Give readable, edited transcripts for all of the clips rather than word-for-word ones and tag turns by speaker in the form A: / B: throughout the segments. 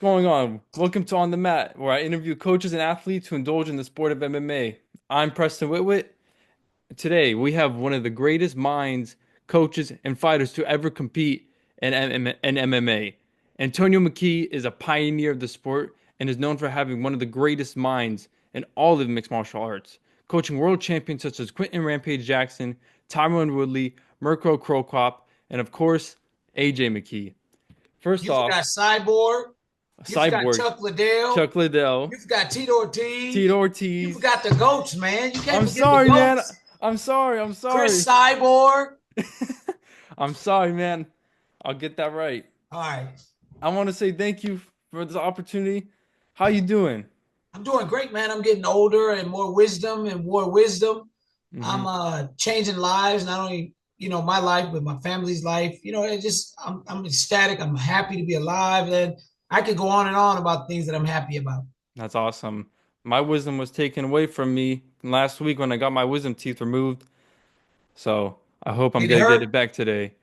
A: Going on? Welcome to On the Mat, where I interview coaches and athletes who indulge in the sport of MMA. I'm Preston Whitwitt. Today, we have one of the greatest minds, coaches, and fighters to ever compete in MMA. Antonio McKee is a pioneer of the sport and is known for having one of the greatest minds in all of mixed martial arts, coaching world champions such as Quinton Rampage Jackson, Tyron Woodley, Mirko Cro Cop, and of course, Aj McKee. First
B: You forgot
A: off,
B: Cyborg. You forgot
A: Cyborg,
B: Chuck Liddell.
A: Chuck Liddell,
B: You forgot Tito
A: Tito
B: Ortiz. You
A: Ortiz.
B: forgot the goats, man. You can't
A: I'm
B: forget the
A: sorry, man.
B: goats.
A: I'm sorry. I'm
B: Chris
A: sorry.
B: Cyborg.
A: I'm sorry, man. I'll get that right.
B: All right.
A: I want to say thank you for this opportunity. How you doing?
B: I'm doing great, man. I'm getting older and more wisdom and more wisdom.
A: Hmm.
B: I'm changing lives, not only my life, but my family's life. It just I'm ecstatic. I'm happy to be alive, and I could go on and on about things that I'm happy about.
A: That's awesome. My wisdom was taken away from me last week when I got my wisdom teeth removed. So I hope I'm
B: Did it
A: gonna get
B: hurt?
A: it back today.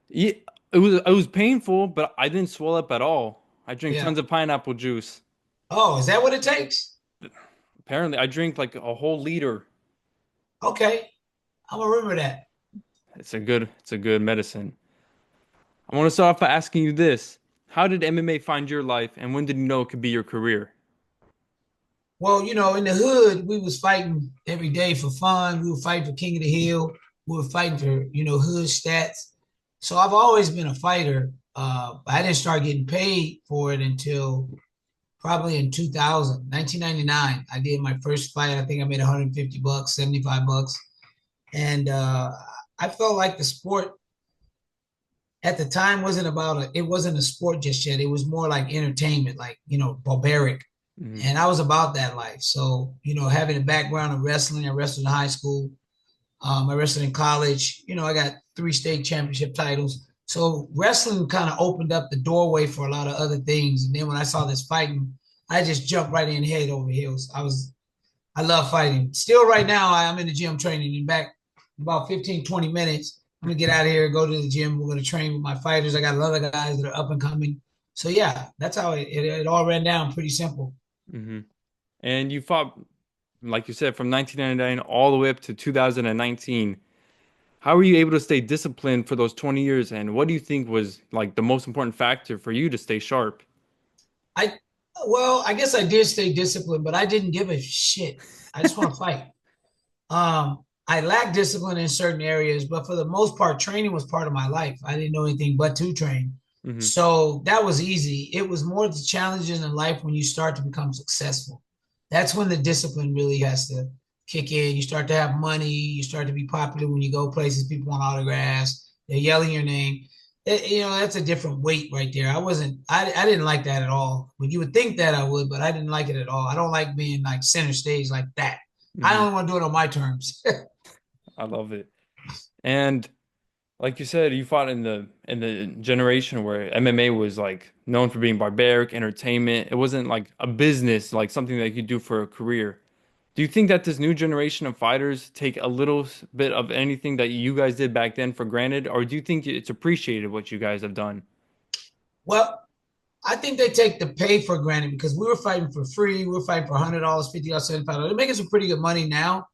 A: Yeah, it was painful, but I didn't swell up at all. I drink
B: Yeah.
A: tons of pineapple juice.
B: Oh, is that what it takes?
A: Apparently, I drink like a whole liter.
B: Okay, I'll remember that.
A: It's a good medicine. I want to start off by asking you this. How did MMA find your life and when did you know it could be your career?
B: Well, in the hood, we was fighting every day for fun. We were fighting for King of the Hill. We were fighting for, hood stats. So I've always been a fighter. I didn't start getting paid for it until probably in 2000, 1999. I did my first fight. I think I made 150 bucks, 75 bucks. And I felt like the sport at the time it wasn't a sport just yet. It was more like entertainment, like, barbaric.
A: Mhm.
B: And I was about that life. So, having a background in wrestling, I wrestled in high school. I wrestled in college. I got 3 state championship titles. So wrestling kind of opened up the doorway for a lot of other things. And then when I saw this fighting, I just jumped right in head over heels. I love fighting. Still right now, I'm in the gym training. In back about 15, 20 minutes, I'm gonna get out of here, go to the gym. We're gonna train with my fighters. I got other guys that are up and coming. So yeah, that's how it all ran down. Pretty simple.
A: Mhm. And you fought, like you said, from 1999 all the way up to 2019. How were you able to stay disciplined for those 20 years? And what do you think was like the most important factor for you to stay sharp?
B: I well, I guess I did stay disciplined, but I didn't give a shit. I just want to fight. I lacked discipline in certain areas, but for the most part, training was part of my life. I didn't know anything but to train.
A: Hmm.
B: So that was easy. It was more the challenges in life when you start to become successful. That's when the discipline really has to kick in. You start to have money, you start to be popular when you go places, people want autographs, they're yelling your name. That's a different weight right there. I didn't like that at all. But you would think that I would, but I didn't like it at all. I don't like being like center stage like that. I
A: Hmm.
B: only want to do it on my terms.
A: I love it. And like you said, you fought in the generation where MMA was like known for being barbaric, entertainment. It wasn't like a business, like something that you could do for a career. Do you think that this new generation of fighters take a little bit of anything that you guys did back then for granted, or do you think it's appreciated what you guys have done?
B: Well, I think they take the pay for granted because we were fighting for free. We were fighting for $100, $50, $75. They're making some pretty good money now.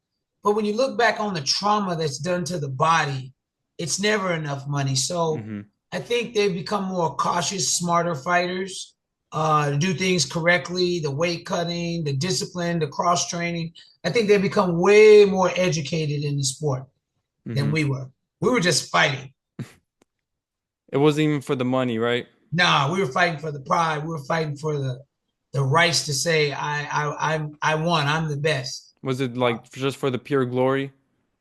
B: But when you look back on the trauma that's done to the body, it's never enough money. So
A: Hmm.
B: I think they've become more cautious, smarter fighters to do things correctly, the weight cutting, the discipline, the cross training. I think they've become way more educated in the sport than
A: Hmm.
B: we were. We were just fighting.
A: It wasn't even for the money, right?
B: Nah, we were fighting for the pride. We were fighting for the rights to say I won. I'm the best.
A: Was it like just for the pure glory?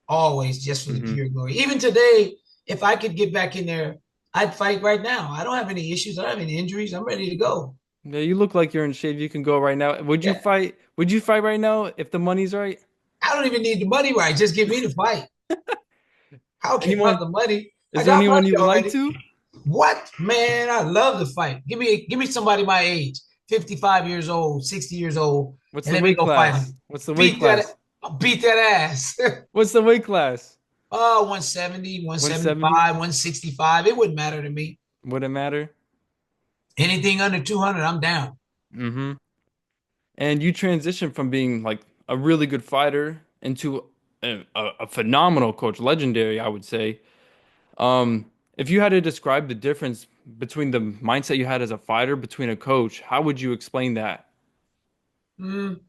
B: Always just for the
A: Hmm.
B: pure glory. Even today, if I could get back in there, I'd fight right now. I don't have any issues. I don't have any injuries. I'm ready to go.
A: Yeah, you look like you're in shape. You can go right now. Would you
B: Yeah,
A: fight? Would you fight right now if the money's right?
B: I don't even need the money right. Just give me the fight. I don't care about
A: Anyone?
B: the money. I
A: Is there
B: got
A: anyone
B: money
A: you would like
B: already.
A: to?
B: What man? I love the fight. Give me somebody my age, 55 years old, 60 years old,
A: What's
B: and
A: the
B: let me
A: weight
B: go fight
A: class?
B: him.
A: What's the weight
B: Beat that.
A: class?
B: Beat that ass.
A: What's the weight class?
B: Oh, 170,
A: 170?
B: 165, 165. It wouldn't matter to me.
A: Would it matter?
B: Anything under 200, I'm down.
A: Mm-hmm. And you transitioned from being like a really good fighter into a phenomenal coach, legendary, I would say. If you had to describe the difference between the mindset you had as a fighter between a coach, how would you explain that?
B: Mm,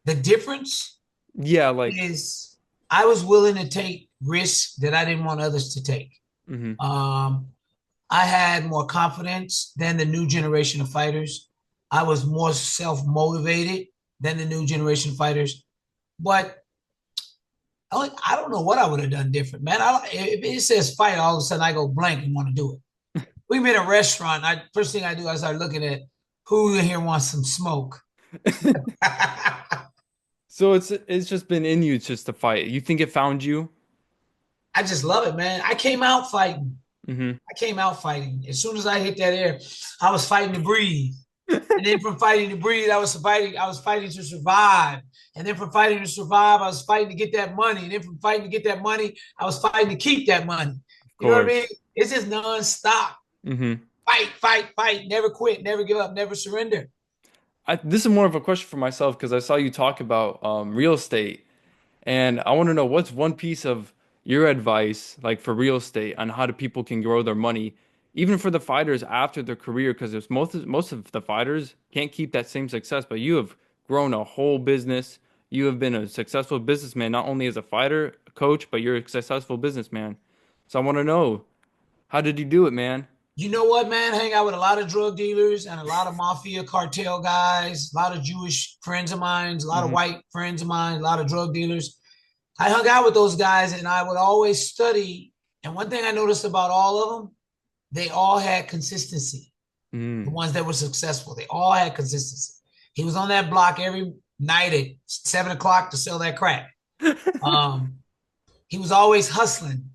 B: the difference
A: Yeah, like,
B: is I was willing to take risks that I didn't want others to take.
A: hmm
B: Um, I had more confidence than the new generation of fighters. I was more self motivated than the new generation of fighters. But I don't know what I would have done different, man. If it says fight, all of a sudden I go blank and want to do it. We met a restaurant. First thing I do, I start looking at who in here wants some smoke. I
A: so it's just been in you just to fight. You think it found you?
B: just love it, man. I came out fighting.
A: Hmm
B: I came out fighting. As soon as I hit that air, I was fighting to breathe. And then from fighting to breathe, I was fighting to survive. And then from fighting to survive, I was fighting to get that money. And then from fighting to get that money, I was fighting to keep that money.
A: Of
B: You know what I mean?
A: course.
B: It's just nonstop.
A: hmm
B: Fight, fight, fight. Never quit, never give up, never surrender.
A: This is more of a question for myself because I saw you talk about real estate. And I want to know what's one piece of your advice, like for real estate, on how do people can grow their money, even for the fighters after their career, because there's most of the fighters can't keep that same success, but you have grown a whole business. You have been a successful businessman, not only as a fighter, a coach, but you're a successful businessman. So I want to know, how did you do it, man?
B: You know what, man? Hang out with a lot of drug dealers and a lot of mafia cartel guys, a lot of Jewish friends of mine, a lot of
A: Hmm
B: white friends of mine, a lot of drug dealers. I hung out with those guys and I would always study. And one thing I noticed about all of them, they all had consistency. The
A: mm
B: ones that were successful, they all had consistency. He was on that block every night at 7 o'clock to sell that crack. Um, he was always hustling.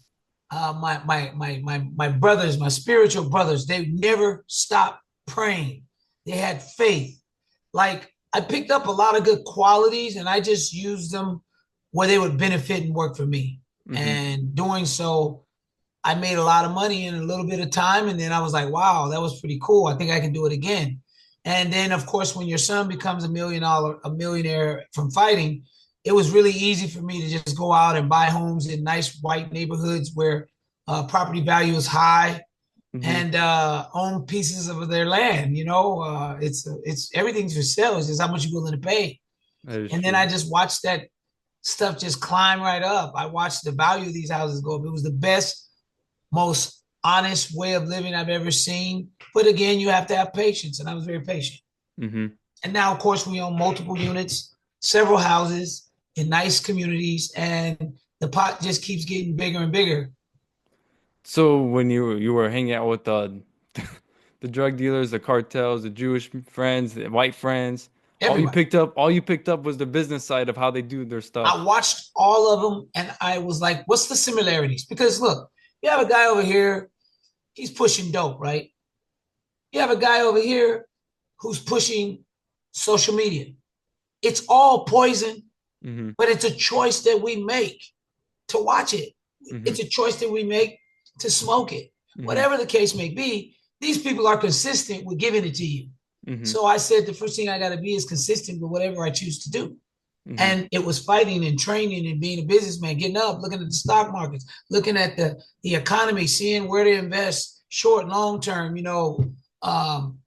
B: My brothers, my spiritual brothers, they never stopped praying. They had faith. Like I picked up a lot of good qualities and I just used them where they would benefit and work for me.
A: hmm
B: And doing so, I made a lot of money in a little bit of time. And then I was like, wow, that was pretty cool. I think I can do it again. And then, of course, when your son becomes a millionaire from fighting, it was really easy for me to just go out and buy homes in nice white neighborhoods where property value is high
A: hmm
B: and own pieces of their land. It's everything's for sale. It's just how much you're willing to pay.
A: That is
B: And then
A: true.
B: I just watched that stuff just climb right up. I watched the value of these houses go up. It was the best, most honest way of living I've ever seen. But again, you have to have patience, and I was very patient.
A: hmm
B: And now, of course, we own multiple units, several houses in nice communities, and the pot just keeps getting bigger and bigger
A: So when you were hanging out with the the drug dealers, the cartels, the Jewish friends, the white friends,
B: everywhere.
A: all you picked up was the business side of how they do their
B: I
A: stuff.
B: watched all of them, and I was like, "What's the similarities?" Because look, you have a guy over here, he's pushing dope, right? You have a guy over here who's pushing social media. It's all poison,
A: Hmm
B: but it's a choice that we make to watch it.
A: hmm
B: It's a choice that we make to smoke it.
A: hmm
B: Whatever the case may be, these people are consistent with giving it to you.
A: hmm
B: So I said the first thing I got to be is consistent with whatever I choose to do.
A: hmm
B: And it was fighting and training and being a businessman, getting up, looking at the stock markets, looking at the economy, seeing where to invest, short, long term, um,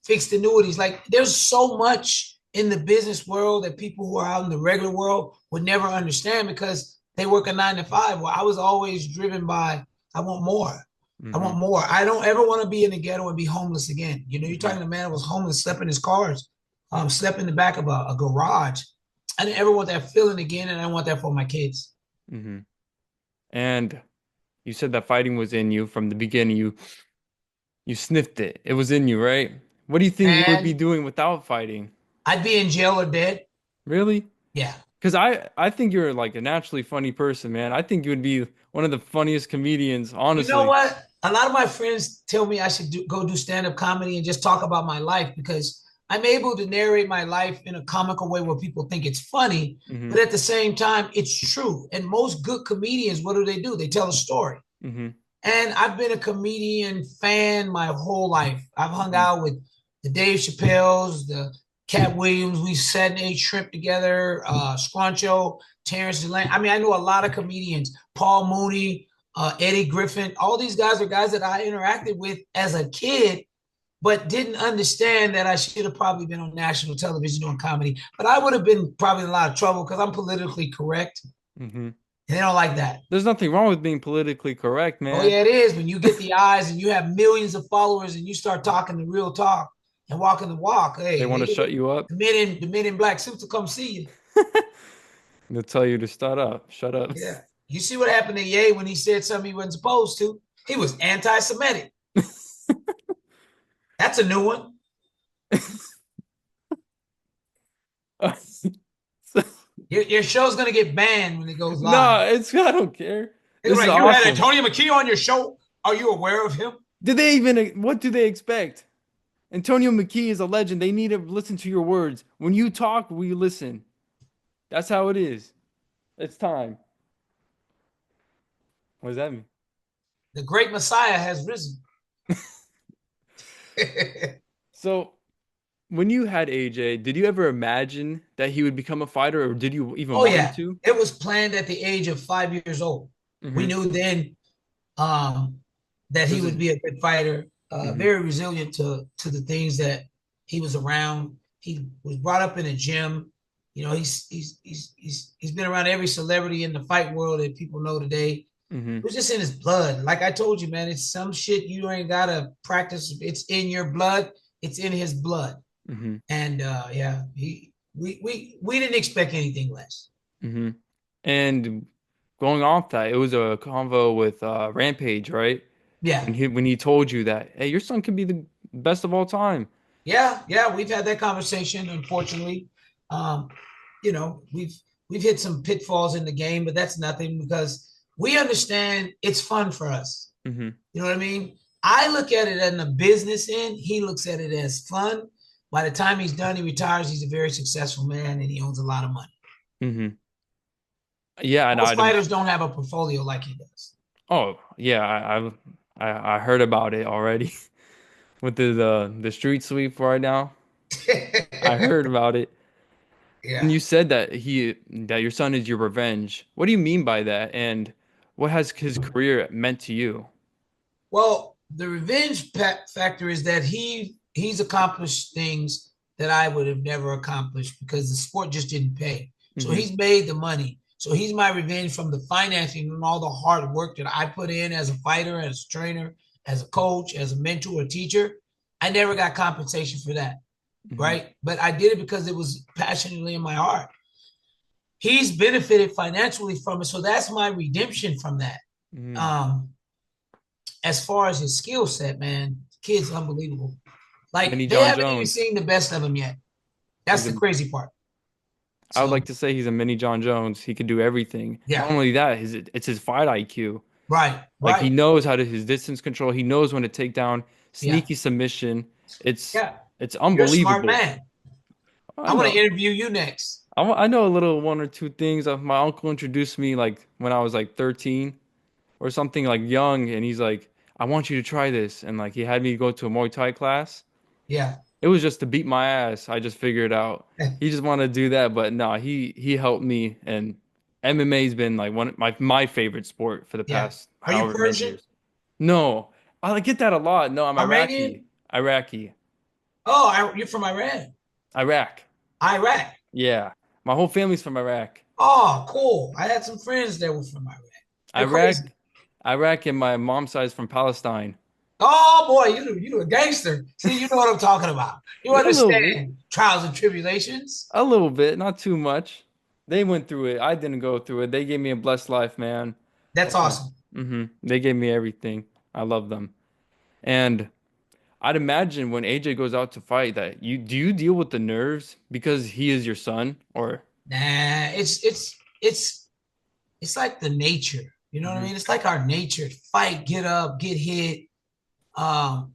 B: fixed annuities. Like there's so much in the business world that people who are out in the regular world would never understand because they work a 9 to 5. Well, I was always driven by I want more. I
A: hmm
B: want more. I don't ever want to be in the ghetto and be homeless again. You're
A: hmm
B: talking to a man who was homeless, slept in his cars, slept in the back of a garage. I didn't ever want that feeling again, and I want that for my kids.
A: hmm And you said that fighting was in you from the beginning. You sniffed it. It was in you, right? What do you think you would be
B: And
A: doing without fighting?
B: I'd be in jail or dead.
A: Really?
B: Yeah.
A: Because I think you're like a naturally funny person, man. I think you would be one of the funniest comedians,
B: You know
A: honestly.
B: what? A lot of my friends tell me I should go do stand up comedy and just talk about my life because I'm able to narrate my life in a comical way where people think it's funny,
A: Hmm
B: but at the same time, it's true. And most good comedians, what do? They tell a story.
A: hmm
B: And I've been a comedian fan my whole life. I've hung
A: Mhm.
B: out with the Dave Chappelle's, the Cat Williams. We sat and ate shrimp together. Scruncho, Terrence Delaney. I mean, I know a lot of comedians. Paul Mooney, Eddie Griffin. All these guys are guys that I interacted with as a kid, but didn't understand that I should have probably been on national television doing comedy. But I would have been probably in a lot of trouble because I'm politically correct,
A: Mhm.
B: and they don't like that.
A: There's nothing wrong with being politically correct,
B: Oh
A: man.
B: yeah, it is. When you get the eyes and you have millions of followers and you start talking the real talk and walking the walk,
A: They
B: hey,
A: want to shut you up.
B: the men in black suits will come see you.
A: They'll tell you to shut up. Shut up.
B: Yeah. You see what happened to Ye when he said something he wasn't supposed to? He was anti-Semitic. That's a new one. Your show's gonna get banned when it goes live.
A: No, it's I don't care.
B: They're
A: This is
B: like, you had
A: awesome.
B: Antonio McKee on your show. Are you aware of him?
A: Did they even what do they expect? Antonio McKee is a legend. They need to listen to your words. When you talk, we listen. That's how it is. It's time. What does that mean?
B: The great Messiah has risen.
A: So, when you had AJ, did you ever imagine that he would become a fighter, or did you even
B: Oh
A: want him
B: yeah,
A: to?
B: it was planned at the age of 5 years old. We
A: Mm-hmm.
B: knew then um, that he
A: This is
B: would be a good fighter,
A: mm-hmm.
B: very resilient to the things that he was around. He was brought up in a gym. You know, he's been around every celebrity in the fight world that people know today.
A: Mm-hmm.
B: It was just in his blood. Like I told you, man, it's some shit you ain't gotta practice. It's in your blood. It's in his blood.
A: Mm-hmm.
B: And yeah, we didn't expect anything less.
A: Mm-hmm. And going off that, it was a convo with Rampage, right?
B: Yeah,
A: When he told you that, hey, your son could be the best of all time.
B: yeah, we've had that conversation. Unfortunately, um, you know, we've hit some pitfalls in the game, but that's nothing because we understand it's fun for us.
A: Mm-hmm.
B: You know what I mean? I look at it in the business end. He looks at it as fun. By the time he's done, he retires. He's a very successful man, and he owns a lot of money.
A: Mm-hmm. Yeah, and
B: Most
A: I'd
B: fighters don't have a portfolio like he does.
A: oh yeah, I heard about it already with the street sweep right now. I heard about it. And
B: Yeah.
A: you said that your son is your revenge. What do you mean by that? And what has his career meant to you?
B: Well, the revenge factor is that he's accomplished things that I would have never accomplished because the sport just didn't pay. So
A: Hmm.
B: he's made the money. So he's my revenge from the financing and all the hard work that I put in as a fighter, as a trainer, as a coach, as a mentor, a teacher. I never got compensation for that,
A: Hmm.
B: right? But I did it because it was passionately in my heart. He's benefited financially from it. So that's my redemption from that.
A: Hmm.
B: Um, as far as his skill set, man, the kid's unbelievable. Like
A: Mini
B: they
A: John
B: haven't even
A: Jones.
B: seen the best of him yet.
A: He's
B: That's the
A: a
B: crazy part.
A: I would like
B: So
A: to say he's a mini John Jones. He could do everything. Not
B: yeah,
A: only that, it's his fight IQ.
B: right,
A: Like he
B: right,
A: knows how to his distance control. He knows when to take down
B: yeah,
A: sneaky submission. It's
B: yeah.
A: it's
B: You're a smart
A: unbelievable.
B: man.
A: I
B: I want to
A: know.
B: interview you next.
A: I know a little one or two things. My uncle introduced me like when I was like 13 or something like young, and he's like, "I want you to try this," and like he had me go to a Muay Thai class.
B: Yeah,
A: It was just to beat my ass. I just figured out he just wanted to do that, but no, he helped me, and MMA's been like one of my favorite sport for the
B: yeah.
A: past
B: Are you
A: however many
B: Persian?
A: years. No, I get that a lot. No, I'm Iraqi.
B: Armenian?
A: Iraqi.
B: Oh, you're from Iran.
A: Iraq.
B: Iraq.
A: Yeah, my whole family's from Iraq.
B: Oh, cool. I had some friends that were from Iraq. They're
A: Iraq,
B: crazy.
A: Iraq, and my mom's side is from Palestine.
B: Oh boy, you a gangster. See, you know what I'm talking about. You
A: A little bit.
B: understand trials and tribulations.
A: A little bit, not too much. They went through it. I didn't go through it. They gave me a blessed life, man.
B: That's
A: And
B: awesome.
A: they gave me everything. I love them. And I'd imagine when AJ goes out to fight that you deal with the nerves because he is your son or
B: Nah, it's like the nature. You know what I
A: Mhm.
B: mean? It's like our nature. Fight, get up, get hit. Um,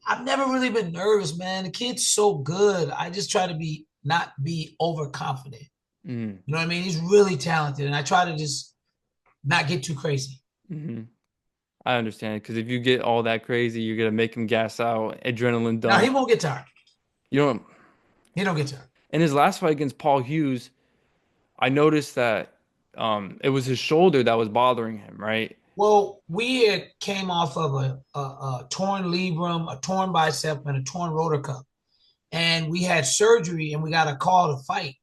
B: I've never really been nervous, man. The kid's so good. I just try to be not be overconfident.
A: Mhm.
B: You know what I mean? He's really talented, and I try to just not get too crazy.
A: Mhm. I understand because if you get all that crazy, you're gonna make him gas out, adrenaline
B: Now he
A: dump.
B: won't get tired.
A: You don't.
B: He don't get tired.
A: In his last fight against Paul Hughes, I noticed that it was his shoulder that was bothering him, right?
B: Well, we had came off of a torn labrum, a torn bicep, and a torn rotor cuff, and we had surgery, and we got a call to fight.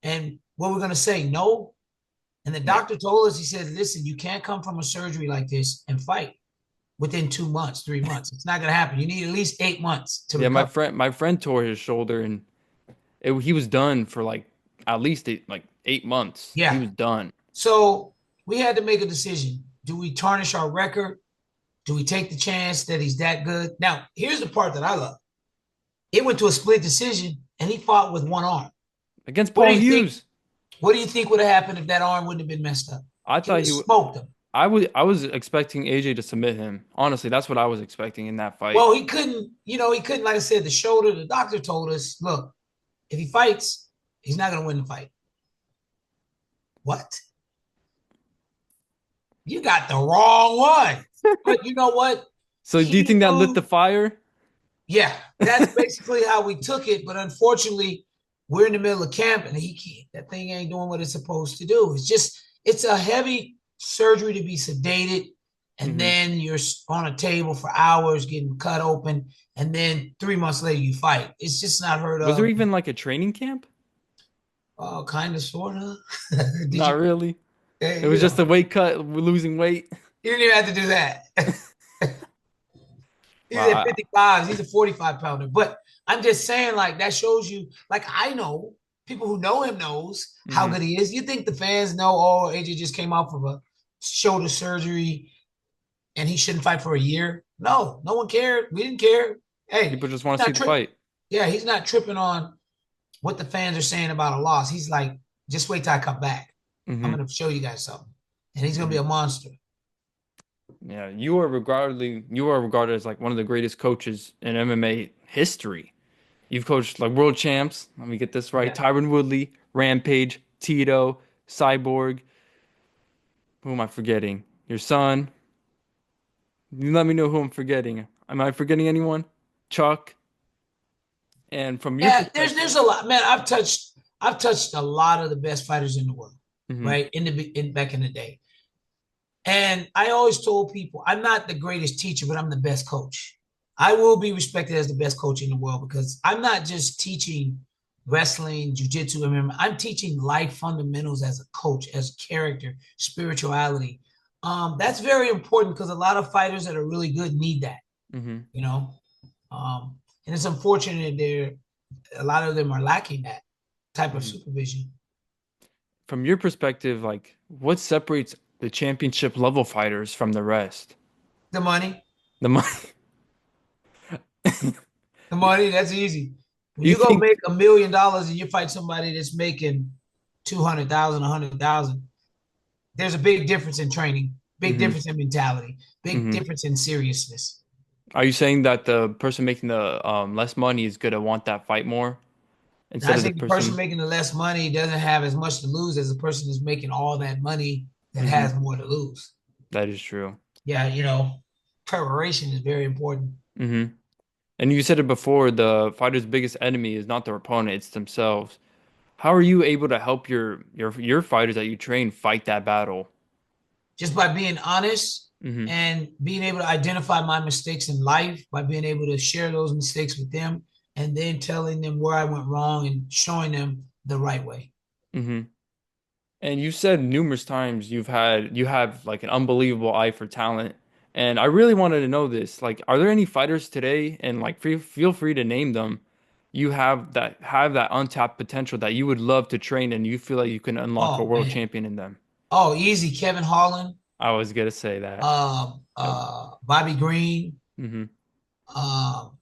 B: And what we're gonna say, no. And the
A: Yeah.
B: doctor told us, he said, listen, you can't come from a surgery like this and fight within 2 months, 3 months. It's not gonna happen. You need at least 8 months to
A: Yeah,
B: recover.
A: my friend tore his shoulder and he was done for like at least 8 months. He
B: Yeah.
A: was done.
B: So we had to make a decision. Do we tarnish our record? Do we take the chance that he's that good? Now, here's the part that I love. It went to a split decision, and he fought with one arm.
A: Against
B: What do
A: Paul
B: you think?
A: Hughes.
B: What do you think would have happened if that arm wouldn't have been messed up?
A: I
B: He would
A: thought
B: have
A: he would
B: smoked him.
A: I was expecting AJ to submit him. Honestly, that's what I was expecting in that fight.
B: Well, he couldn't, he couldn't, like I said, the shoulder, the doctor told us, look, if he fights, he's not going to win the fight. What? You got the wrong one. But you know what?
A: So do you
B: He
A: think that lit
B: knew.
A: the fire?
B: Yeah, that's basically how we took it. But unfortunately, we're in the middle of camp, and he can't. That thing ain't doing what it's supposed to do. It's a heavy surgery to be sedated, and
A: Hmm.
B: then you're on a table for hours getting cut open, and then 3 months later you fight. It's just not heard
A: Was there
B: of.
A: even like a training camp?
B: Oh, kind of, sort of. Did
A: Not
B: you?
A: really.
B: eh,
A: It
B: You
A: was just
B: know,
A: a weight cut, losing weight.
B: you didn't even have to do that. He's at
A: Wow.
B: 55. He's a 45 pounder. But I'm just saying, like, that shows you, like, I know people who know him knows how
A: Hmm.
B: good he is. You think the fans know, oh, AJ just came off of a shoulder surgery and he shouldn't fight for a year? No, no one cared. We didn't care. Hey,
A: People just
B: he's
A: want to see
B: not
A: the
B: tripping.
A: fight.
B: Yeah, he's not tripping on what the fans are saying about a loss. He's like, just wait till I come back. I'm
A: Hmm.
B: going to show you guys something. And he's going to be
A: Hmm.
B: a monster.
A: Yeah, you are regarded as like one of the greatest coaches in MMA history. You've coached like world champs. Let me get this right.
B: Yeah.
A: Tyron Woodley, Rampage, Tito, Cyborg. Who am I forgetting? Your son. You let me know who I'm forgetting. Am I forgetting anyone? Chuck. And from your
B: Yeah, there's
A: perspective,
B: a lot, man. I've touched a lot of the best fighters in the world,
A: hmm
B: right? Back in the day, and I always told people I'm not the greatest teacher, but I'm the best coach. I will be respected as the best coach in the world because I'm not just teaching wrestling, jujitsu, MMA. I'm teaching life fundamentals as a coach, as character, spirituality. That's very important because a lot of fighters that are really good need that,
A: hmm
B: you know. And it's unfortunate there a lot of them are lacking that type of
A: hmm
B: supervision.
A: from your perspective, like what separates the championship level fighters from the rest?
B: The money,
A: The money.
B: the money, that's easy. When
A: You
B: you go
A: think?
B: make $1 million and you fight somebody that's making 200,000, 100,000, there's a big difference in training, big
A: Hmm.
B: difference in mentality, big
A: hmm
B: difference in seriousness.
A: Are you saying that the person making the less money is gonna want that fight more
B: And I
A: instead of the
B: think the person
A: person?
B: making the less money doesn't have as much to lose as the person that's making all that money that
A: Hmm.
B: has more to lose.
A: That is true.
B: Yeah, preparation is very important.
A: Hmm. And you said it before, the fighter's biggest enemy is not their opponent, it's themselves. How are you able to help your fighters that you train fight that battle?
B: Just by being honest
A: Hmm.
B: and being able to identify my mistakes in life, by being able to share those mistakes with them, and then telling them where I went wrong and showing them the right way.
A: Hmm. And you said numerous times you have like an unbelievable eye for talent. And I really wanted to know this. Like, are there any fighters today, and like feel free to name them, you have that untapped potential that you would love to train and you feel like you can unlock a
B: Oh
A: world
B: man.
A: champion in them?
B: Oh, easy. Kevin Holland,
A: I was gonna say that. Yep.
B: Bobby Green,
A: Hmm.
B: um,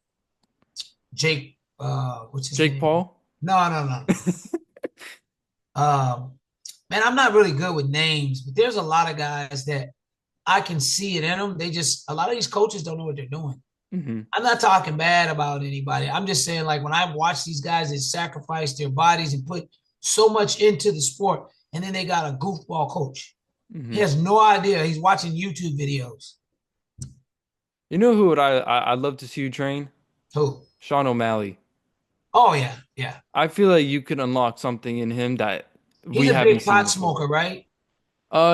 B: Jake, what's his
A: Jake
B: name?
A: Paul?
B: No, no, no, no. Man, I'm not really good with names, but there's a lot of guys that I can see it in them. A lot of these coaches don't know what they're doing.
A: Hmm.
B: I'm not talking bad about anybody. I'm just saying, like, when I watch these guys that sacrifice their bodies and put so much into the sport, and then they got a goofball coach. He
A: Hmm.
B: has no idea. He's watching YouTube videos.
A: You know who would I'd love to see you train?
B: Who?
A: Sean O'Malley.
B: Oh yeah, yeah.
A: I feel like you could unlock something in him that
B: He's
A: we
B: a
A: haven't
B: big
A: seen
B: pot
A: before.
B: smoker, right?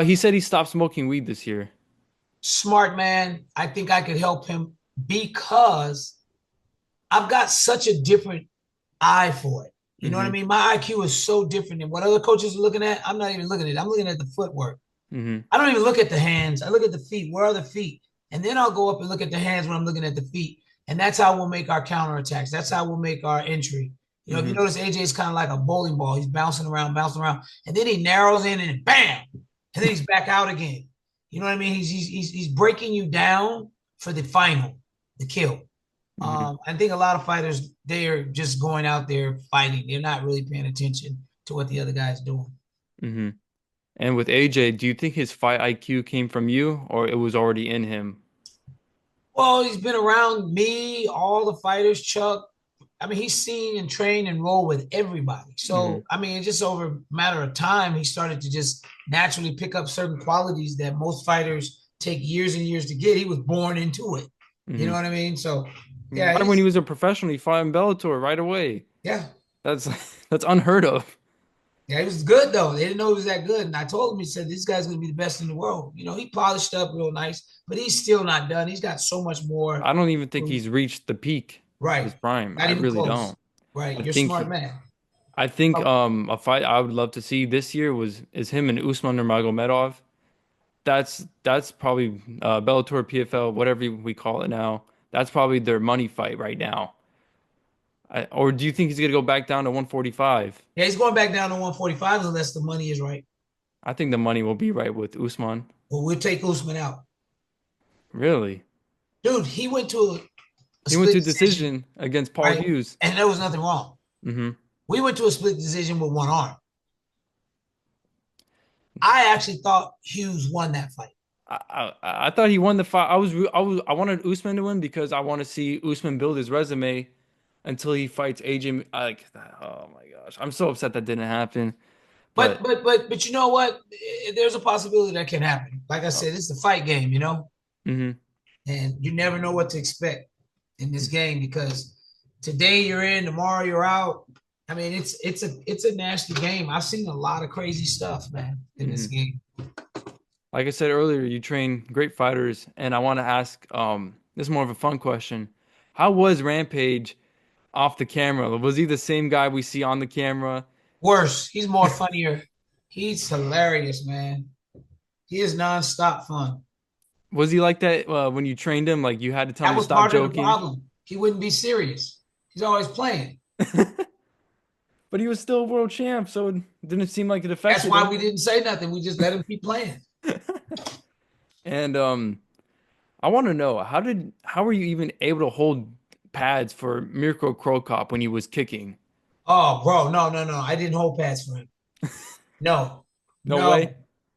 A: He said he stopped smoking weed this year.
B: Smart man. I think I could help him because I've got such a different eye for it. You know what I
A: Mm-hmm.
B: mean? My IQ is so different than what other coaches are looking at. I'm not even looking at it. I'm looking at the footwork.
A: Mm-hmm.
B: I don't even look at the hands. I look at the feet. Where are the feet? And then I'll go up and look at the hands when I'm looking at the feet. And that's how we'll make our counterattacks. That's how we'll make our entry. You know, if you
A: Mm-hmm.
B: notice, AJ is kind of like a bowling ball. He's bouncing around, and then he narrows in and bam, and then he's back out again. You know what I mean? He's breaking you down for the final, the kill.
A: Mm-hmm.
B: I think a lot of fighters they are just going out there fighting. They're not really paying attention to what the other guy's doing.
A: Mm-hmm. And with AJ, do you think his fight IQ came from you or it was already in him?
B: Well, he's been around me, all the fighters, Chuck. I mean, he's seen and trained and rolled with everybody.
A: Mm-hmm.
B: So, I mean, it's just over a matter of time, he started to just naturally pick up certain qualities that most fighters take years and years to get. He was born into it. You know
A: Mm-hmm.
B: what I mean? So, yeah,
A: Right when he was a professional, he fought in Bellator right away.
B: yeah,
A: That's that's unheard of.
B: yeah, he was good though. They didn't know he was that good. And I told him, he said, this guy's going to be the best in the world. You know, he polished up real nice, but he's still not done. He's got so much more.
A: I don't even think he's reached the peak of his
B: Right.
A: prime.
B: Not
A: I
B: even
A: really
B: close.
A: don't.
B: Right.
A: I
B: You're a
A: think
B: smart
A: he,
B: man.
A: I think
B: Oh,
A: a fight I would love to see this year was is him and Usman Nurmagomedov. That's probably Bellator PFL, whatever we call it now. That's probably their money fight right now. Or do you think he's gonna go back down to 145?
B: yeah, he's going back down to 145 unless the money is right.
A: I think the money will be right with Usman.
B: Well, we'll take Usman out.
A: Really?
B: Dude, he went to a
A: He went
B: split
A: to
B: decision,
A: decision against Paul
B: right?
A: Hughes.
B: And there was nothing wrong.
A: Hmm.
B: We went to a split decision with one arm. I actually thought Hughes won that fight.
A: I thought he won the fight. I wanted Usman to win because I want to see Usman build his resume until he fights AJ. Like, oh my gosh, I'm so upset that didn't happen.
B: But
A: But
B: but but but you know what? There's a possibility that can happen. Like I
A: uh,
B: said, it's a fight game, you know,
A: mhm,
B: and you never know what to expect in this game because today you're in, tomorrow you're out. I mean, it's a nasty game. I've seen a lot of crazy stuff, man, in this
A: mhm.
B: game.
A: Like I said earlier, you train great fighters, and I want to ask. This is more of a fun question. How was Rampage off the camera? Was he the same guy we see on the camera?
B: Worse, he's more funnier. He's hilarious, man. He is nonstop fun.
A: Was he like that when you trained him? Like you had to tell him
B: That
A: to
B: was
A: stop
B: part of the
A: joking?
B: problem. He wouldn't be serious. He's always playing.
A: But he was still a world champ, so it didn't seem like it
B: That's
A: affected
B: why
A: him.
B: we didn't say nothing. We just let him keep playing.
A: And I want to know how were you even able to hold pads for Mirko Cro Cop when he was kicking?
B: Oh, bro, no, no, no. I didn't hold pads for him. No,
A: No way.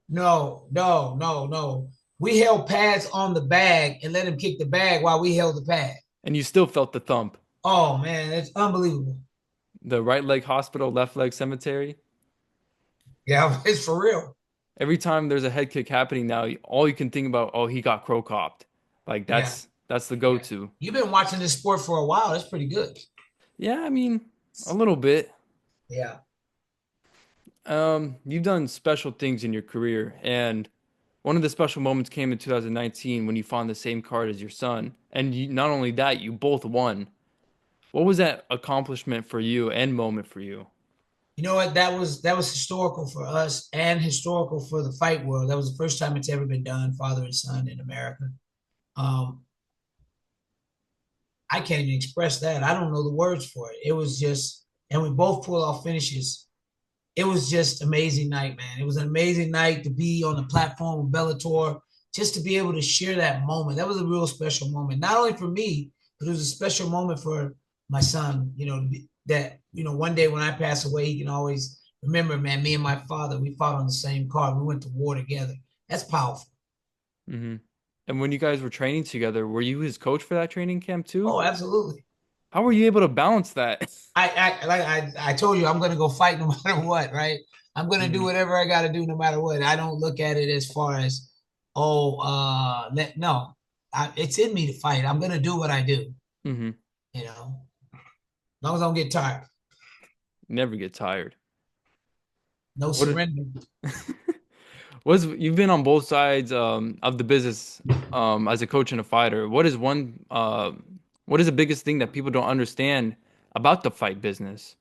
B: no, no, no, no, no. We held pads on the bag and let him kick the bag while we held the pad.
A: And you still felt the thump.
B: Oh man, it's unbelievable.
A: The right leg hospital, left leg cemetery.
B: Yeah, it's for real.
A: Every time there's a head kick happening now, all you can think about, oh, he got Cro Copped. Like
B: Yeah,
A: that's the
B: yeah.
A: go-to.
B: You've been watching this sport for a while. That's pretty good.
A: Yeah, I mean, a little bit.
B: Yeah.
A: You've done special things in your career, and one of the special moments came in 2019 when you fought on the same card as your son. And not only that, you both won. What was that accomplishment for you and moment for you?
B: You know what? That was historical for us and historical for the fight world. That was the first time it's ever been done, father and son in America. Um, I can't even express that. I don't know the words for it. It was just, and we both pulled off finishes. It was just amazing night, man. It was an amazing night to be on the platform of Bellator, just to be able to share that moment. That was a real special moment, not only for me, but it was a special moment for my son. You know that one day when I pass away, he can always remember, man. Me and my father, we fought on the same card. We went to war together. That's powerful.
A: Hmm. And when you guys were training together, were you his coach for that training camp too?
B: Oh, absolutely.
A: How were you able to balance that?
B: I told you I'm gonna go fight no matter what, right? I'm gonna do
A: Hmm.
B: whatever I gotta do no matter what. I don't look at it as far as no. it's in me to fight. I'm gonna do what I do.
A: Hmm.
B: As long as I don't get tired.
A: Never get tired.
B: No
A: What
B: surrender.
A: was you've been on both sides of the business as a coach and a fighter. What is the biggest thing that people don't understand about the fight business?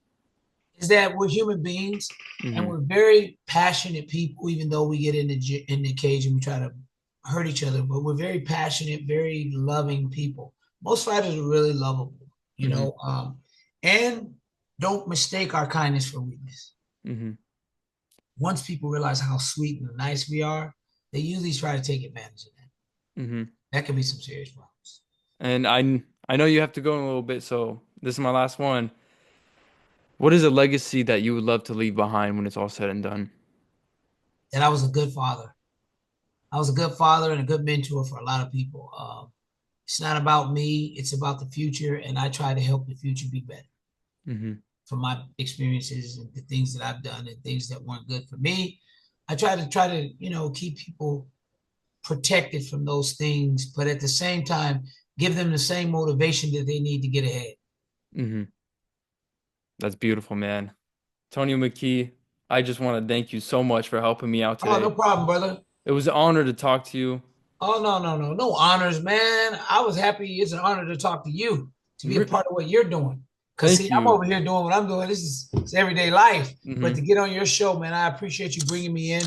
B: Is that we're human beings and
A: Hmm.
B: we're very passionate people, even though we get in the cage and we try to hurt each other, but we're very passionate, very loving people. Most fighters are really lovable, you
A: Hmm.
B: know, and don't mistake our kindness for weakness.
A: Hmm.
B: Once people realize how sweet and nice we are, they usually try to take advantage of that.
A: Hmm.
B: That could be some serious problems.
A: And I know you have to go in a little bit, so this is my last one. What is a legacy that you would love to leave behind when it's all said and done?
B: And I was a good father. I was a good father and a good mentor for a lot of people. It's not about me, it's about the future. And I try to help the future be better
A: Hmm.
B: from my experiences and the things that I've done and things that weren't good for me. I try to keep people protected from those things, but at the same time, give them the same motivation that they need to get ahead.
A: Hmm. That's beautiful, man. Tony McKee, I just want to thank you so much for helping me out
B: Oh, no
A: today.
B: problem, brother.
A: It was an honor to talk to you.
B: Oh, no, no, no, no honors, man. I was happy. It's an honor to talk to you, to be a
A: Re-
B: part of what you're doing. Cause
A: Thank
B: see, I'm
A: you.
B: over here doing what I'm doing. This is it's everyday life. But to
A: Hmm.
B: get on your show, man, I appreciate you bringing me in.